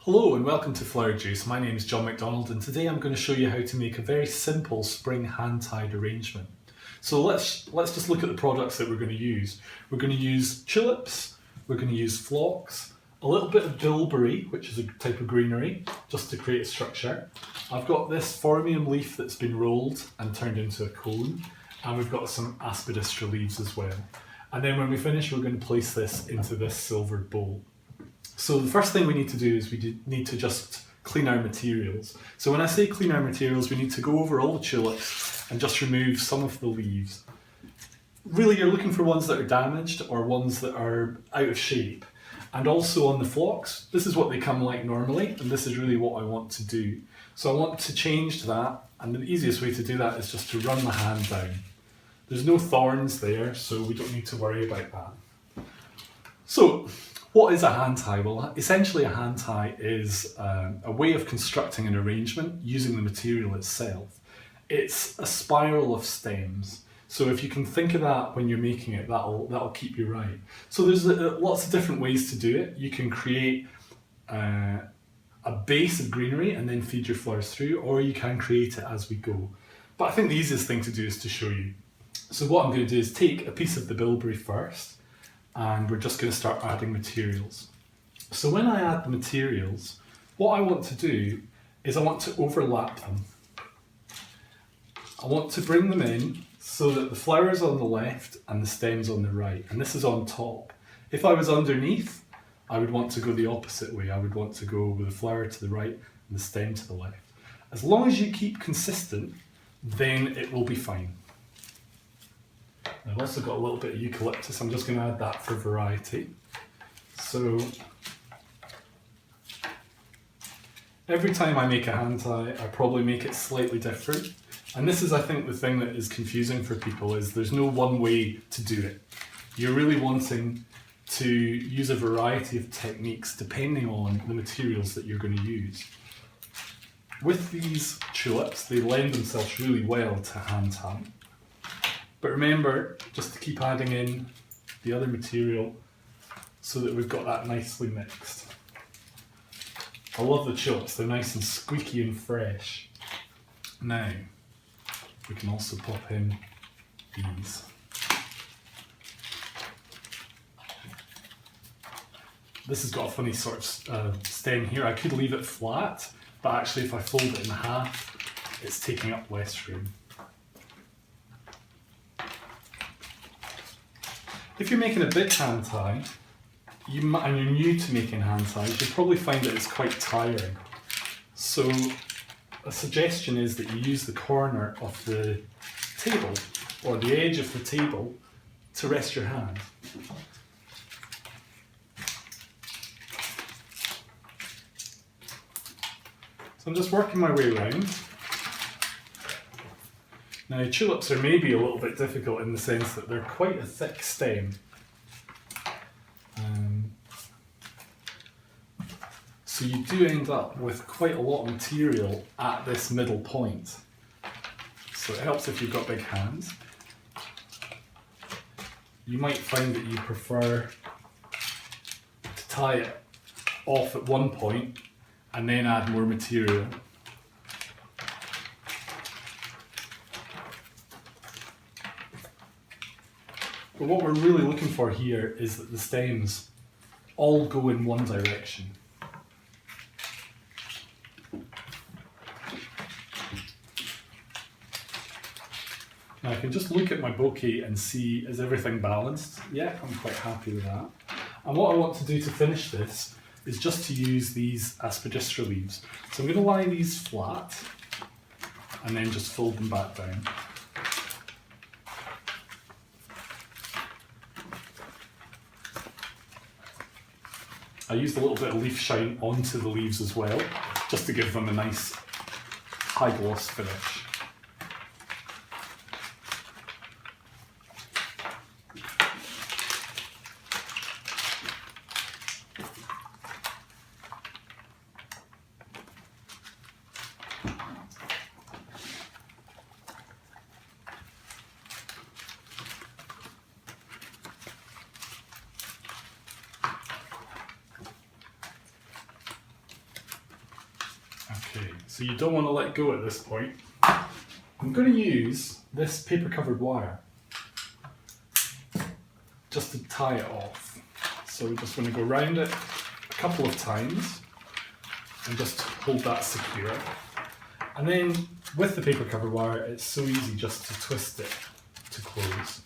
Hello and welcome to Flower Juice. My name is John McDonald and today I'm going to show you how to make a very simple spring hand-tied arrangement. So let's just look at the products that we're going to use. We're going to use tulips, we're going to use phlox, a little bit of bilberry, which is a type of greenery, just to create a structure. I've got this phormium leaf that's been rolled and turned into a cone, and we've got some aspidistra leaves as well. And then when we finish, we're going to place this into this silver bowl. So the first thing we need to do is we need to just clean our materials. So when I say clean our materials, we need to go over all the tulips and just remove some of the leaves. Really, you're looking for ones that are damaged or ones that are out of shape. And also on the phlox, this is what they come like normally, and this is really what I want to do. So I want to change that, and the easiest way to do that is just to run the hand down. There's no thorns there, so we don't need to worry about that. So, what is a hand tie? Well, essentially a hand tie is a way of constructing an arrangement using the material itself. It's a spiral of stems. So if you can think of that when you're making it, that'll keep you right. So there's lots of different ways to do it. You can create a base of greenery and then feed your flowers through, or you can create it as we go. But I think the easiest thing to do is to show you. So what I'm going to do is take a piece of the bilberry first, and we're just going to start adding materials. So when I add the materials, what I want to do is I want to overlap them. I want to bring them in so that the flower's on the left and the stem's on the right, and this is on top. If I was underneath, I would want to go the opposite way. I would want to go with the flower to the right and the stem to the left. As long as you keep consistent, then it will be fine. I've also got a little bit of eucalyptus. I'm just going to add that for variety. So every time I make a hand tie, I probably make it slightly different. And this is, I think, the thing that is confusing for people, is there's no one way to do it. You're really wanting to use a variety of techniques depending on the materials that you're going to use. With these tulips, they lend themselves really well to hand tie. But remember, just to keep adding in the other material so that we've got that nicely mixed. I love the tulips, they're nice and squeaky and fresh. Now, we can also pop in these. This has got a funny sort of stem here. I could leave it flat, but actually if I fold it in half, it's taking up less room. If you're making a big hand tie, and you're new to making hand ties, you'll probably find that it's quite tiring. So a suggestion is that you use the corner of the table, or the edge of the table, to rest your hand. So I'm just working my way around. Now, tulips are maybe a little bit difficult in the sense that they're quite a thick stem. So you do end up with quite a lot of material at this middle point. So it helps if you've got big hands. You might find that you prefer to tie it off at one point and then add more material. But what we're really looking for here is that the stems all go in one direction. Now I can just look at my bouquet and see, is everything balanced? Yeah, I'm quite happy with that. And what I want to do to finish this is just to use these aspidistra leaves. So I'm going to lie these flat and then just fold them back down. I used a little bit of leaf shine onto the leaves as well, just to give them a nice high gloss finish. Okay, so you don't want to let go at this point. I'm going to use this paper covered wire just to tie it off. So we're just going to go around it a couple of times and just hold that secure. And then with the paper covered wire, it's so easy just to twist it to close.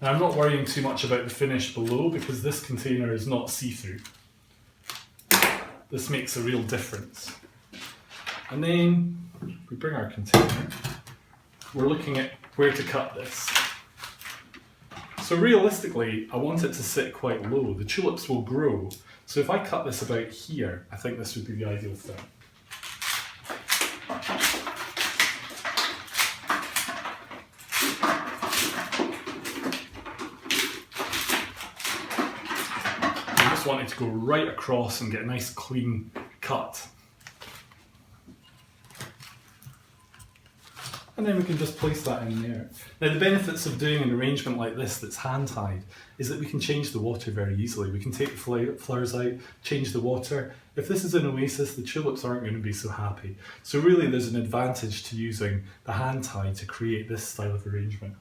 Now I'm not worrying too much about the finish below because this container is not see-through. This makes a real difference. And then we bring our container, we're looking at where to cut this. So realistically, I want it to sit quite low. The tulips will grow. So if I cut this about here, I think this would be the ideal fit. I just want it to go right across and get a nice clean cut. And then we can just place that in there. Now the benefits of doing an arrangement like this that's hand tied is that we can change the water very easily. We can take the flowers out, change the water. If this is an oasis, the tulips aren't going to be so happy. So really there's an advantage to using the hand tie to create this style of arrangement.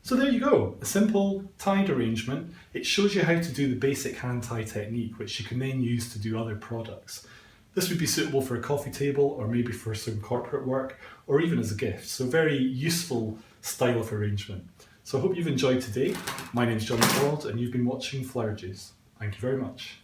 So there you go, a simple tied arrangement. It shows you how to do the basic hand tie technique, which you can then use to do other products. This would be suitable for a coffee table or maybe for some corporate work or even as a gift. So very useful style of arrangement. So I hope you've enjoyed today. My name's John McDonald and you've been watching Flower Joos. Thank you very much.